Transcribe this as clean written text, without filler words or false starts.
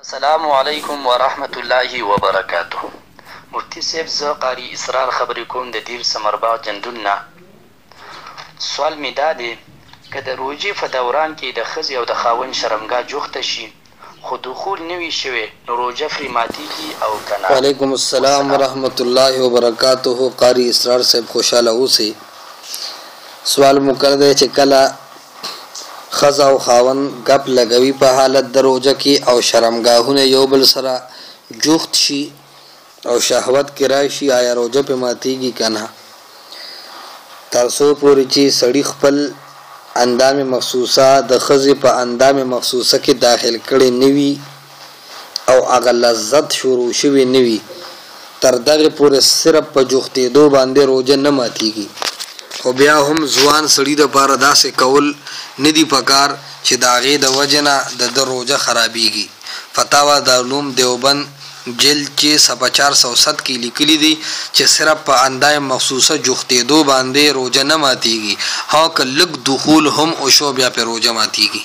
السلام علیکم ورحمت الله وبرکاته. مفتی صاحب، زه قاری اسرار خبرې کوم د دیر سمرباغ جندون نه. سوال مې دا دی که د روژې په دوران کې د ښځې او د خاوند شرمګاه جوخته شي خو دخول نه وي شوی نو روژه پرې ماتېږي او که نه؟ وعلیکم السلام ورحمت الله وبرکاته. قاری اسرار صاحب خوشحاله اوسئ. سوال مو کړی دی چې کله ښځه او خاوند ګپ لګوي په حالت د روژه کې او شرمګاهونه یو بل سره جوخت شي او شهوت کې راشي، آیا روژه پې ماتېږي که نه؟ تر څو پورې چې سړي خپل اندام مخصوصه د ښځې په اندام مخصوصه کې داخل کړی نه وي او هغه لذت شروع شوی نه وي، تر دغې پورې صرف په جوختېدو باندې روژه نه ماتېږي. خو بیا هم ځوان سړي دپاره داسې کول نه دي پکار چې د هغې د وجې نه د ده روژه خرابېږي. فتاوا دارالعلوم دیوبند جلد چې صفحه 407 کې لیکلي دي چې صرف په اندای مخصوصه جوختېدو باندې روژه نه ماتېږي، ها که لږ دخول هم وشو بیا پې روژه ماتېږي.